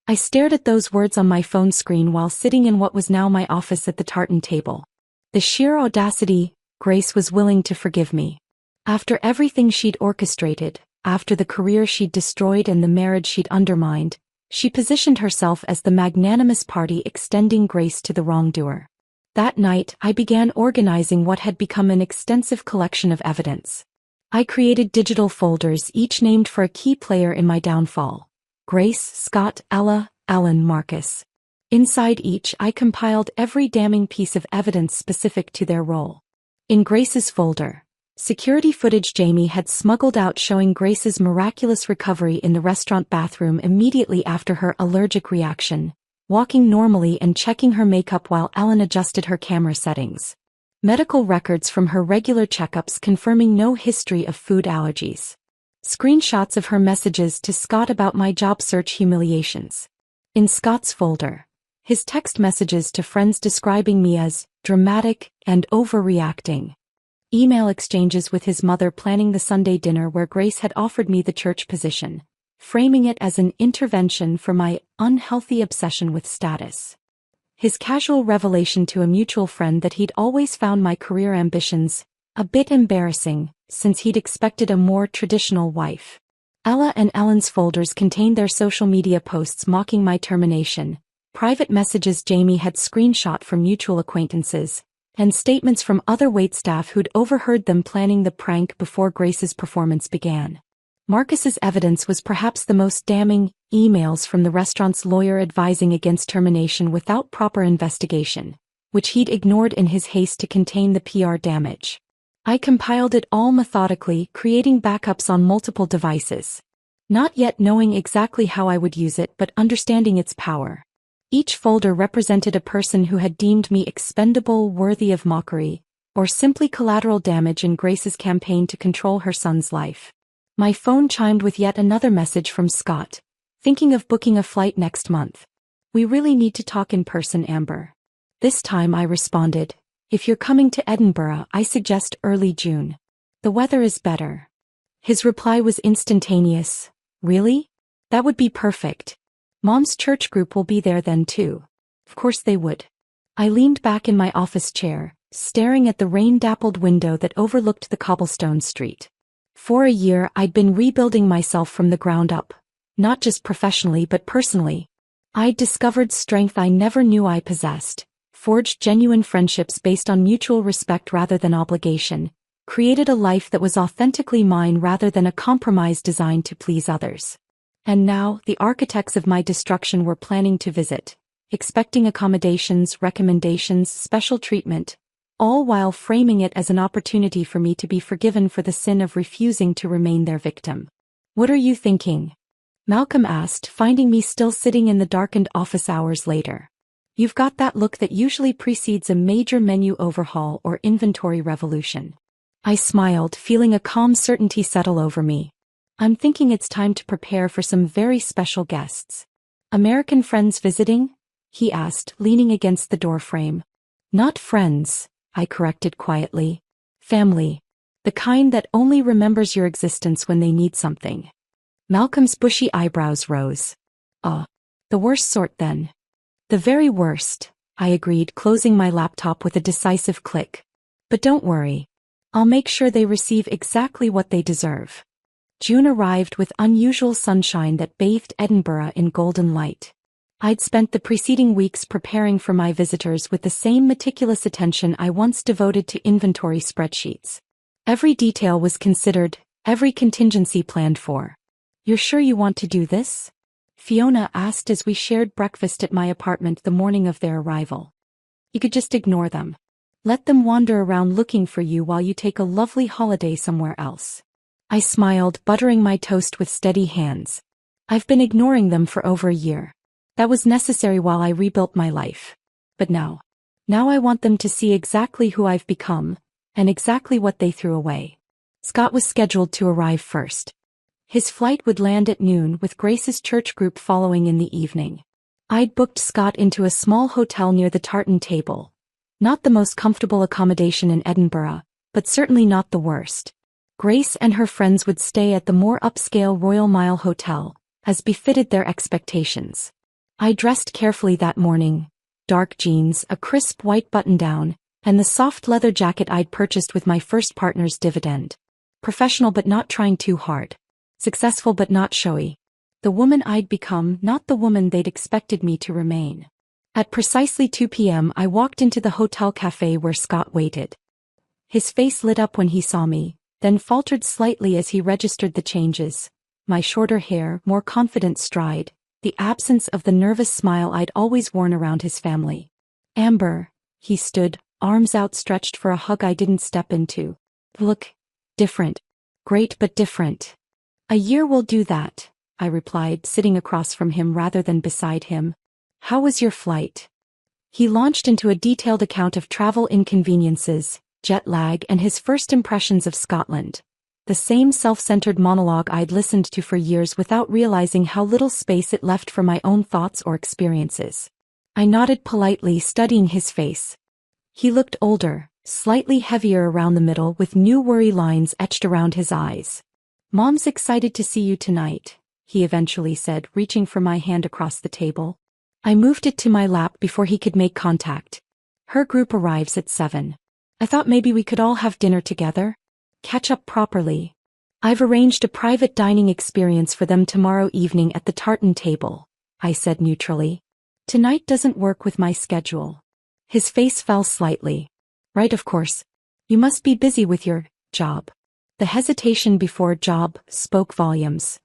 I stared at those words on my phone screen while sitting in what was now my office at the tartan table. The sheer audacity, Grace was willing to forgive me. After everything she'd orchestrated, after the career she'd destroyed and the marriage she'd undermined, she positioned herself as the magnanimous party extending grace to the wrongdoer. That night, I began organizing what had become an extensive collection of evidence. I created digital folders, each named for a key player in my downfall: Grace, Scott, Ella, Ellen, Marcus. Inside each, I compiled every damning piece of evidence specific to their role. In Grace's folder, security footage Jamie had smuggled out showing Grace's miraculous recovery in the restaurant bathroom immediately after her allergic reaction, walking normally and checking her makeup while Ellen adjusted her camera settings. Medical records from her regular checkups confirming no history of food allergies. Screenshots of her messages to Scott about my job search humiliations. In Scott's folder, his text messages to friends describing me as dramatic and overreacting. Email exchanges with his mother planning the Sunday dinner where Grace had offered me the church position, framing it as an intervention for my unhealthy obsession with status. His casual revelation to a mutual friend that he'd always found my career ambitions a bit embarrassing, since he'd expected a more traditional wife. Ella and Ellen's folders contained their social media posts mocking my termination, private messages Jamie had screenshot from mutual acquaintances, and statements from other waitstaff who'd overheard them planning the prank before Grace's performance began. Marcus's evidence was perhaps the most damning: emails from the restaurant's lawyer advising against termination without proper investigation, which he'd ignored in his haste to contain the PR damage. I compiled it all methodically, creating backups on multiple devices. Not yet knowing exactly how I would use it, but understanding its power. Each folder represented a person who had deemed me expendable, worthy of mockery, or simply collateral damage in Grace's campaign to control her son's life. My phone chimed with yet another message from Scott. Thinking of booking a flight next month. We really need to talk in person, Amber. This time I responded, if you're coming to Edinburgh, I suggest early June. The weather is better. His reply was instantaneous. Really? That would be perfect. Mom's church group will be there then too. Of course they would. I leaned back in my office chair, staring at the rain-dappled window that overlooked the cobblestone street. For a year I'd been rebuilding myself from the ground up, not just professionally but personally. I'd discovered strength I never knew I possessed, forged genuine friendships based on mutual respect rather than obligation, created a life that was authentically mine rather than a compromise designed to please others. And now, the architects of my destruction were planning to visit, expecting accommodations, recommendations, special treatment, all while framing it as an opportunity for me to be forgiven for the sin of refusing to remain their victim. What are you thinking? Malcolm asked, finding me still sitting in the darkened office hours later. You've got that look that usually precedes a major menu overhaul or inventory revolution. I smiled, feeling a calm certainty settle over me. I'm thinking it's time to prepare for some very special guests. American friends visiting? He asked, leaning against the doorframe. Not friends, I corrected quietly. Family. The kind that only remembers your existence when they need something. Malcolm's bushy eyebrows rose. The worst sort then. The very worst, I agreed, closing my laptop with a decisive click. But don't worry. I'll make sure they receive exactly what they deserve. June arrived with unusual sunshine that bathed Edinburgh in golden light. I'd spent the preceding weeks preparing for my visitors with the same meticulous attention I once devoted to inventory spreadsheets. Every detail was considered, every contingency planned for. You're sure you want to do this? Fiona asked as we shared breakfast at my apartment the morning of their arrival. You could just ignore them. Let them wander around looking for you while you take a lovely holiday somewhere else. I smiled, buttering my toast with steady hands. I've been ignoring them for over a year. That was necessary while I rebuilt my life. But now I want them to see exactly who I've become, and exactly what they threw away. Scott was scheduled to arrive first. His flight would land at noon, with Grace's church group following in the evening. I'd booked Scott into a small hotel near the tartan table. Not the most comfortable accommodation in Edinburgh, but certainly not the worst. Grace and her friends would stay at the more upscale Royal Mile Hotel, as befitted their expectations. I dressed carefully that morning. Dark jeans, a crisp white button-down, and the soft leather jacket I'd purchased with my first partner's dividend. Professional but not trying too hard. Successful but not showy. The woman I'd become, not the woman they'd expected me to remain. At precisely 2 p.m. I walked into the hotel cafe where Scott waited. His face lit up when he saw me, then faltered slightly as he registered the changes. My shorter hair, more confident stride, the absence of the nervous smile I'd always worn around his family. Amber, he stood, arms outstretched for a hug I didn't step into. Look, different. Great but different. A year will do that, I replied, sitting across from him rather than beside him. How was your flight? He launched into a detailed account of travel inconveniences, jet lag, and his first impressions of Scotland. The same self-centered monologue I'd listened to for years without realizing how little space it left for my own thoughts or experiences. I nodded politely, studying his face. He looked older, slightly heavier around the middle with new worry lines etched around his eyes. Mom's excited to see you tonight, he eventually said, reaching for my hand across the table. I moved it to my lap before he could make contact. Her group arrives at 7. I thought maybe we could all have dinner together. Catch up properly. I've arranged a private dining experience for them tomorrow evening at the tartan table, I said neutrally. Tonight doesn't work with my schedule. His face fell slightly. Right, of course. You must be busy with your job. The hesitation before job spoke volumes.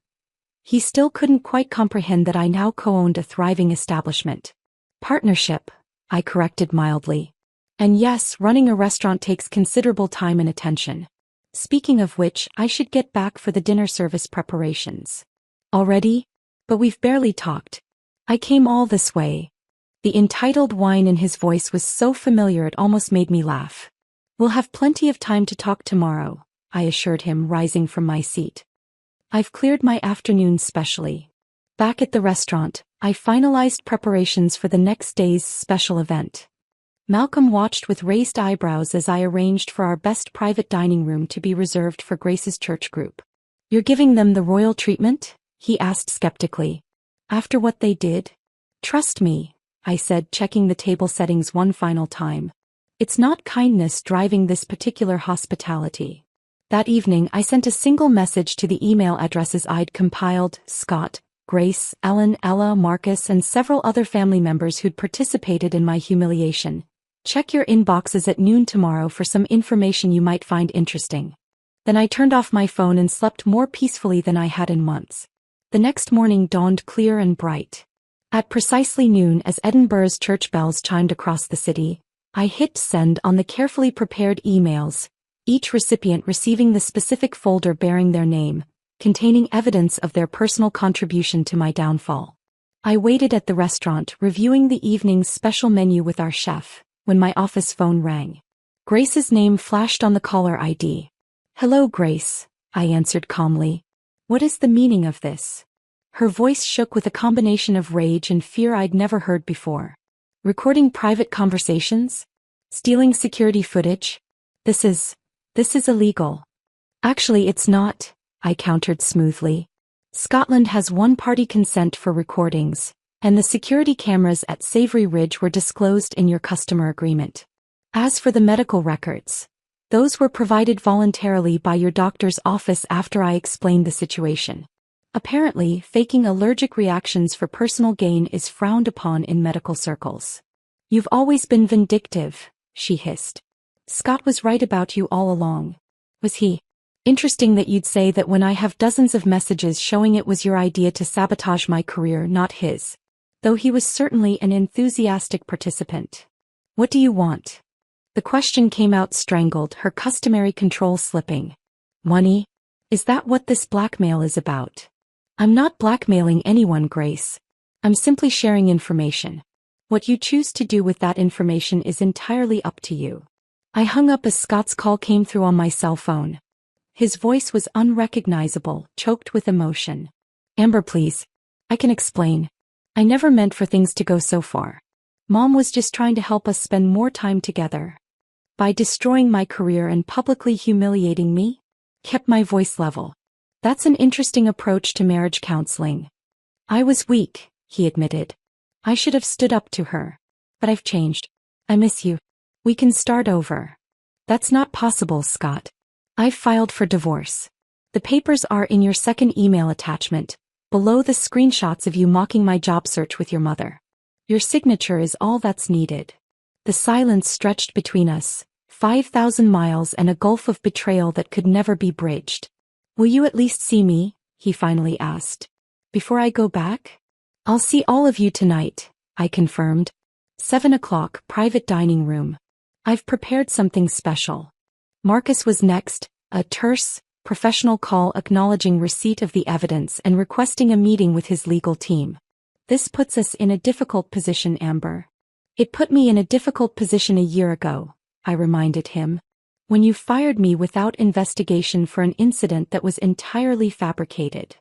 He still couldn't quite comprehend that I now co-owned a thriving establishment. Partnership, I corrected mildly. And yes, running a restaurant takes considerable time and attention. Speaking of which, I should get back for the dinner service preparations. Already? But we've barely talked. I came all this way. The entitled whine in his voice was so familiar it almost made me laugh. We'll have plenty of time to talk tomorrow, I assured him, rising from my seat. I've cleared my afternoon specially. Back at the restaurant, I finalized preparations for the next day's special event. Malcolm watched with raised eyebrows as I arranged for our best private dining room to be reserved for Grace's church group. You're giving them the royal treatment? He asked skeptically. After what they did? Trust me, I said, checking the table settings one final time. It's not kindness driving this particular hospitality. That evening I sent a single message to the email addresses I'd compiled: Scott, Grace, Ellen, Ella, Marcus, and several other family members who'd participated in my humiliation. Check your inboxes at noon tomorrow for some information you might find interesting. Then I turned off my phone and slept more peacefully than I had in months. The next morning dawned clear and bright. At precisely noon, as Edinburgh's church bells chimed across the city, I hit send on the carefully prepared emails, each recipient receiving the specific folder bearing their name, containing evidence of their personal contribution to my downfall. I waited at the restaurant, reviewing the evening's special menu with our chef, when my office phone rang. Grace's name flashed on the caller ID. Hello, Grace, I answered calmly. What is the meaning of this? Her voice shook with a combination of rage and fear I'd never heard before. Recording private conversations? Stealing security footage? This is illegal. Actually, it's not, I countered smoothly. Scotland has one-party consent for recordings, and the security cameras at Savory Ridge were disclosed in your customer agreement. As for the medical records, those were provided voluntarily by your doctor's office after I explained the situation. Apparently, faking allergic reactions for personal gain is frowned upon in medical circles. You've always been vindictive, she hissed. Scott was right about you all along. Was he? Interesting that you'd say that when I have dozens of messages showing it was your idea to sabotage my career, not his. Though he was certainly an enthusiastic participant. What do you want? The question came out strangled, her customary control slipping. Money? Is that what this blackmail is about? I'm not blackmailing anyone, Grace. I'm simply sharing information. What you choose to do with that information is entirely up to you. I hung up as Scott's call came through on my cell phone. His voice was unrecognizable, choked with emotion. Amber, please. I can explain. I never meant for things to go so far. Mom was just trying to help us spend more time together. By destroying my career and publicly humiliating me? Kept my voice level. That's an interesting approach to marriage counseling. I was weak, he admitted. I should have stood up to her. But I've changed. I miss you. We can start over. That's not possible, Scott. I've filed for divorce. The papers are in your second email attachment, below the screenshots of you mocking my job search with your mother. Your signature is all that's needed. The silence stretched between us, 5,000 miles and a gulf of betrayal that could never be bridged. Will you at least see me? He finally asked. Before I go back? I'll see all of you tonight, I confirmed. 7 o'clock, private dining room. I've prepared something special. Marcus was next, a terse, professional call acknowledging receipt of the evidence and requesting a meeting with his legal team. This puts us in a difficult position, Amber. It put me in a difficult position a year ago, I reminded him. When you fired me without investigation for an incident that was entirely fabricated.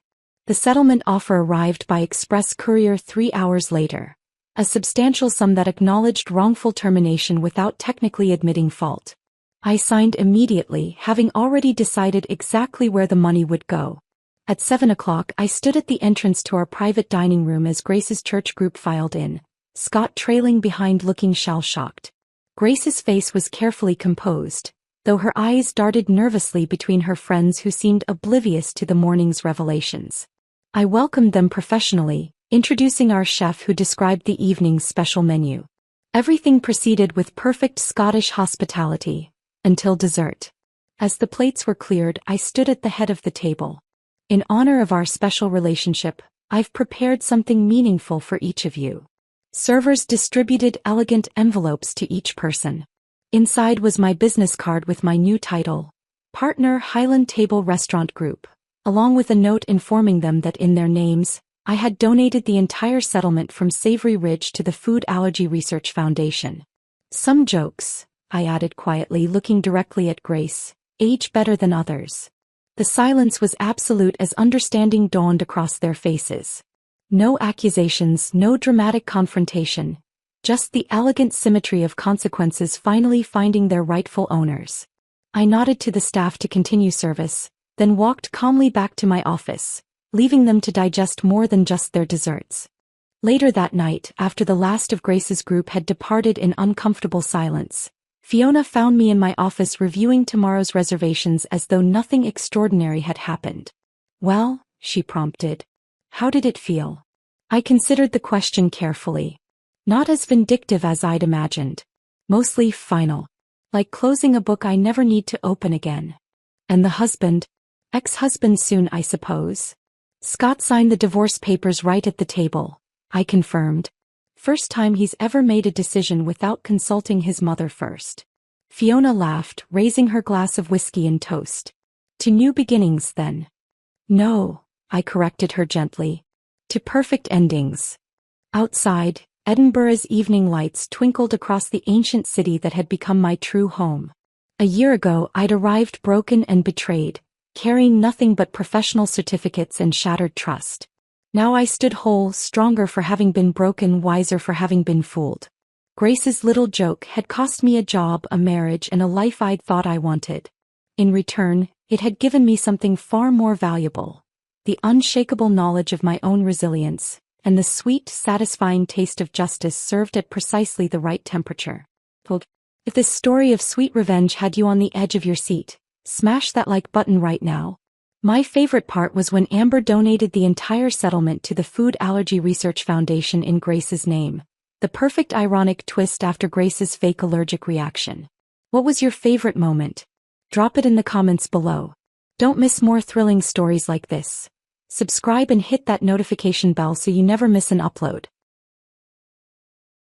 The settlement offer arrived by express courier 3 hours later. A substantial sum that acknowledged wrongful termination without technically admitting fault. I signed immediately, having already decided exactly where the money would go. At 7 o'clock, I stood at the entrance to our private dining room as Grace's church group filed in, Scott trailing behind looking shell-shocked. Grace's face was carefully composed, though her eyes darted nervously between her friends who seemed oblivious to the morning's revelations. I welcomed them professionally, introducing our chef who described the evening's special menu. Everything proceeded with perfect Scottish hospitality, until dessert. As the plates were cleared, I stood at the head of the table. In honor of our special relationship, I've prepared something meaningful for each of you. Servers distributed elegant envelopes to each person. Inside was my business card with my new title, Partner Highland Table Restaurant Group, along with a note informing them that in their names, I had donated the entire settlement from Savory Ridge to the Food Allergy Research Foundation. Some jokes, I added quietly, looking directly at Grace, age better than others. The silence was absolute as understanding dawned across their faces. No accusations, no dramatic confrontation, just the elegant symmetry of consequences finally finding their rightful owners. I nodded to the staff to continue service, then walked calmly back to my office, leaving them to digest more than just their desserts. Later that night, after the last of Grace's group had departed in uncomfortable silence, Fiona found me in my office reviewing tomorrow's reservations as though nothing extraordinary had happened. Well, she prompted. How did it feel? I considered the question carefully. Not as vindictive as I'd imagined. Mostly final. Like closing a book I never need to open again. And the husband? Ex-husband soon, I suppose. Scott signed the divorce papers right at the table, I confirmed. First time he's ever made a decision without consulting his mother first. Fiona laughed, raising her glass of whiskey and toast. To new beginnings, then. No, I corrected her gently. To perfect endings. Outside, Edinburgh's evening lights twinkled across the ancient city that had become my true home. A year ago, I'd arrived broken and betrayed, carrying nothing but professional certificates and shattered trust. Now I stood whole, stronger for having been broken, wiser for having been fooled. Grace's little joke had cost me a job, a marriage, and a life I'd thought I wanted. In return, it had given me something far more valuable. The unshakable knowledge of my own resilience, and the sweet, satisfying taste of justice served at precisely the right temperature. If this story of sweet revenge had you on the edge of your seat, smash that like button right now. My favorite part was when Amber donated the entire settlement to the Food Allergy Research Foundation in Grace's name. The perfect ironic twist after Grace's fake allergic reaction. What was your favorite moment? Drop it in the comments below. Don't miss more thrilling stories like this. Subscribe and hit that notification bell so you never miss an upload.